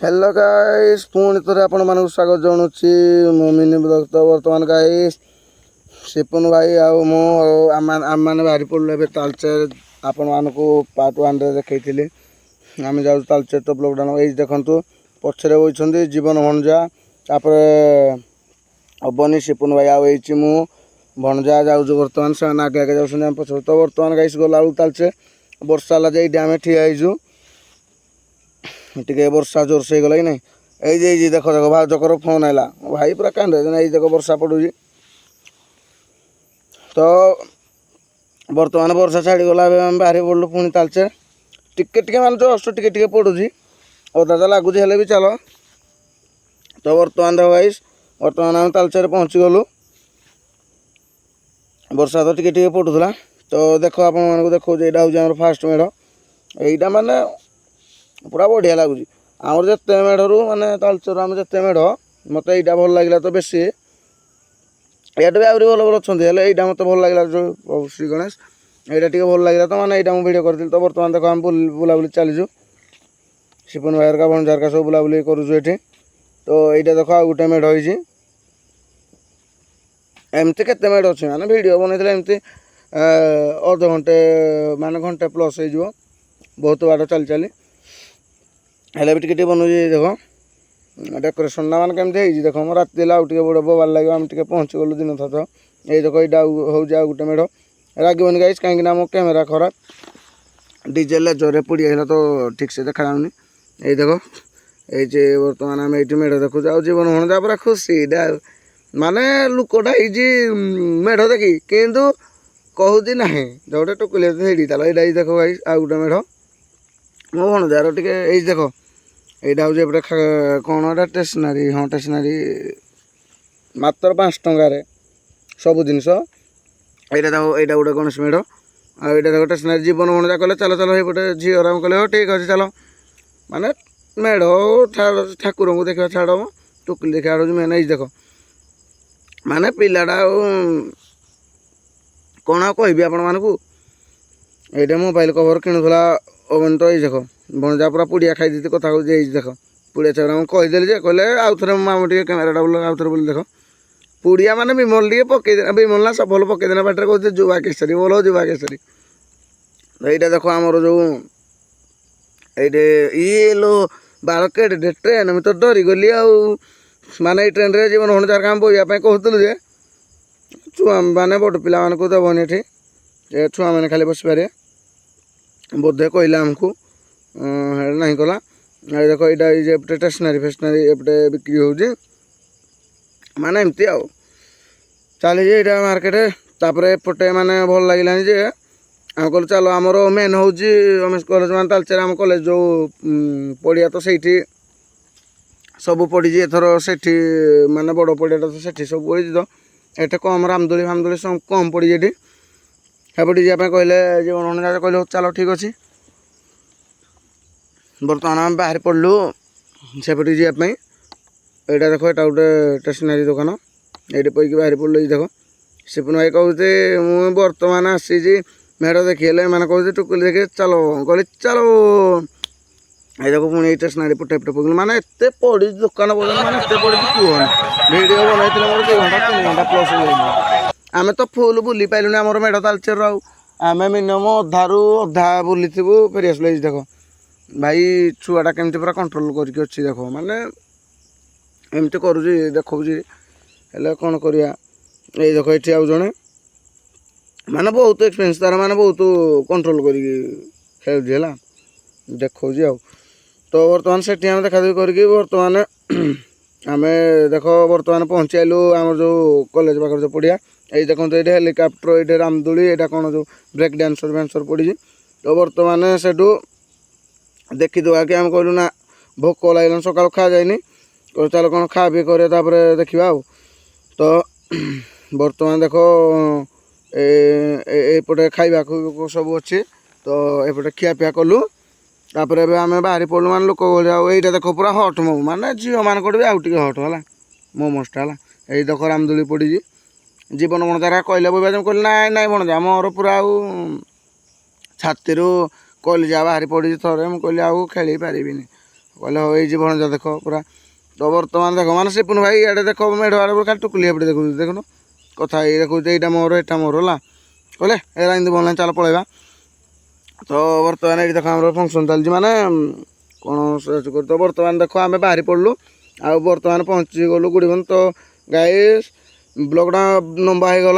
Hello guys पुणी थोड़े आपण मानक स्वागत जनाऊँगी मो मिनी ब्लॉग। तो बर्तमान गाइस सिपुन भाई आम मैंने बाहरी पड़ू ए तालचेर आपण मानक पार्ट 1 रे देखी आम जाऊँ तालचेर तो ब्लॉकडाउन ये देखु पछरे बही जीवन भणजा तापर अबनी सिपुन भाई आई मु भणजा जाऊँ बर्तमान से आगे आगे जाऊँ पछे। तो बर्तमान गाइस गला तालचेर वर्षा है जे आम ठियाईजु टे वर्षा जोर से गला कि नहीं ये देख देख भाजकर फोन आइला भाई पूरा कांदे ये देख वर्षा पड़ू। तो बर्तमान वर्षा छाड़ी गला बाहरी पड़लु पुणी तालचेर टिके मान जस्ट टिके पड़ुची अदा तो लगुच भी चलो। तो बर्तमान देख गाइस बर्तमान आम तालचेर पहुँची गलु वर्षा तो टिके पड़ूला। तो देख आप देखो यहाँ हूँ फास्ट मेढ़ यहीटा माने पूरा बढ़िया लगुच आमर जिते मेढ़ू माने तालचेर आम जिते मेढ़ मत यहाँ भल लगे तो बेसी या भी आहरी भल भल अच्छा यहाँ मत भल लगे जो श्री गणेश यहाँ टे भल लगे तो मैंने यहाँ भिडियो करी। तो बर्तमान देख आम बुलाबुली चलीजु सिपुन भाई का भणजार का सब बुलाबुली करूँ ये। तो यहाँ देख आ गोटे मेढ़ होती एमती केते मेढ़ अच्छे माने भिडियो बनई एमती अध घंटे माने घंटे प्लस हो बहुत बाट चली चली हेल्ले भी टे बनू देख डेकोरेशन ना मैंने कमी देख मो राति आउ टे बड़ बोबार लगे आम टे पहुँची गलु दिन थर ये देख यहाँ हूँ आ गोटे मेढ़ रागवन गाइस कहीं मो कैमेरा खराब डीजे लेजर पड़ी जाइला तो ठीक से देखा जाऊनी। ये देख ये बर्तमान आम ये मेढ़ देखु जाऊ जीवन भणजा पूरा खुशी माने लुकटा मेढ़ देखी किंतु कहूँ ना जो टुकुल चल ये देख गाइस आ गोटे मेढ़ मो भणजार टे ये देख यहाँ हूँ एपटे कौन एटा स्टेसनारी हाँ स्टेसनारी मात्र 5 टंकार सब जिनस यहाँ देख यहाँ गोटे गणेश मेढ़ आईटा देख स्टेसनारी जीवन भणजा कहले चलो चलो ये झीर आम कहले हाँ ठीक अच्छे चलो माने मेढ़ ठाकुर को देखा छाड़ टुकुल देखा मेन ये देख माने पिलाटा कौन आ कहि आपण मानकू ये मोबाइल कवर किणुला अवन तो ये देख भणजा पूरा पुड़िया खाई दी कथा को देख पुड़िया छाड़ा मुझे कहीदेली कहले आउ थे मामू टे कैमेरा बोल आउ थे बोल देख पुड़िया माने विमल टे पकईदेना विमल ना सफल पकईदेना बाटर कहते जुवा केसरी बोलो जुवा केसरी। तो यहाँ देख आमर जो ये लो बाल केड़े ट्रेन मुझे तो डरी गली आउ माने ट्रेन रे जीवन भणजार काम बोइया कहूलु जे छुआ मैंने बड़ पिला मान को देवनी ये छुआ मैंने खाली बस पारे बोधे कहला आमको ना कला ये देख ये स्टेसनारी फेसनारी एपटे बिक्री हो माने एमती आउ चली यहाँ मार्केट तापर एपटे माने भल लगे जे आम कहलु चलो आमर मेन हूँ रमेश कॉलेज मान तालचेर आम कॉलेज जो पड़िया तो सही सब पड़ी एथर से माने बड़ पड़ियाटा तो से सब पड़ी तो ये कम रामदोली फामदोली सब कम पड़ी ये हेपटे जावाई कहले जीवन भणजा कहले चलो ठीक अच्छे। बर्तमान आम बाहर पड़लु सेपटे जावाई यहाँ देख यहाँ गोटे स्टेसनारी दुकान ये पैकी बाहर पड़लु ये देख सिपुन भाई कहते मुझे बर्तमान आसी मेढ़ देखी मैंने कहते टुकुल देखे चलो कहली चलो ये देख पुणी स्टेसनारी पटे पटे पकड़ माने एत पड़ी दुकान पड़े माने एत पड़ी कहन भिडियो बनई मोर 2 घंटा 3 घंटा प्लस आम तो फुल बुली पाइलुनि आमर मेढ़ तालचेर आम मिनिमम अधारू अधा बुली फेरी आसलु देख भाई छुआटा केमती पूरा कंट्रोल करके अच्छी देख माने एमती करुँच देखी हेल्ले कौन करिया ये देख ये आउ जड़े माने बहुत एक्सपीरियंस तार माने बहुत कंट्रोल कर देखा आउ। तो बर्तमान से देखा देखी करके बर्तमान आम देख बर्तमान पहुँची आलु आम जो कॉलेज पाखे जो पड़िया ये देखो ये हेलिकप्टर ये रामदोली यहाँ कौन जो ब्रेक डांसर फैंसर पड़ी। तो बर्तमान से देखी दुआ कि आम कहलु ना भोक लगे सका खा जाए चलो कौन खा पी कर देखा। तो बर्तमान देख एपटे खाइबा सब अच्छे तो एपटे खियापिया कलु तापर आम बाहरी पड़लु मान लोक यहाँ देख पूरा हट मोमो माने झील मान भी आउ टे हट है मोमोसटा है ये देख रामदोली पड़ी जीवन भणजार कहले बोबा कहले ना ना भणजा मोर पूरा आउ छाती कलिजा बाहरी पड़ी थे मुझे कहली आउ खेल पारिनी କହିଲେ ହଉ ଏଇ ଭଣଜା ଦେଖ ପୁରା। ତ ବର୍ତ୍ତମାନ ଦେଖ ମାନେ ସିପୁନ ଭାଇ ଇଆଡ଼େ ଦେଖ ମେଢ଼ ଆଡ଼େ ଖାଲି ଟୁକୁଲି ଏପଟେ ଦେଖୁଛି ଦେଖୁନ କଥା ହେଇ ଦେଖୁଛି ଏଇଟା ମୋର ଏଇଟା ମୋର ହେଲା। କହିଲେ ଏରା ଏମିତି ଭଲ ନାହିଁ ଚାଲ ପଳେଇବା। ତ ବର୍ତ୍ତମାନ ଏଇଠି ଦେଖ ଆମର ଫଙ୍କସନ୍ ଚାଲିଛି ମାନେ କ'ଣ ସର୍ଚ୍ଚ କରୁ। ତ ବର୍ତ୍ତମାନ ଦେଖ ଆମେ ବାହାରି ପଡ଼ିଲୁ ଆଉ ବର୍ତ୍ତମାନ ପହଞ୍ଚିଗଲୁ ଗୁଡ଼ିବନ୍ଧ। ତ ଗାଇସ୍ ବ୍ଲଗ୍ଟା ଲମ୍ବା ହେଇଗଲା।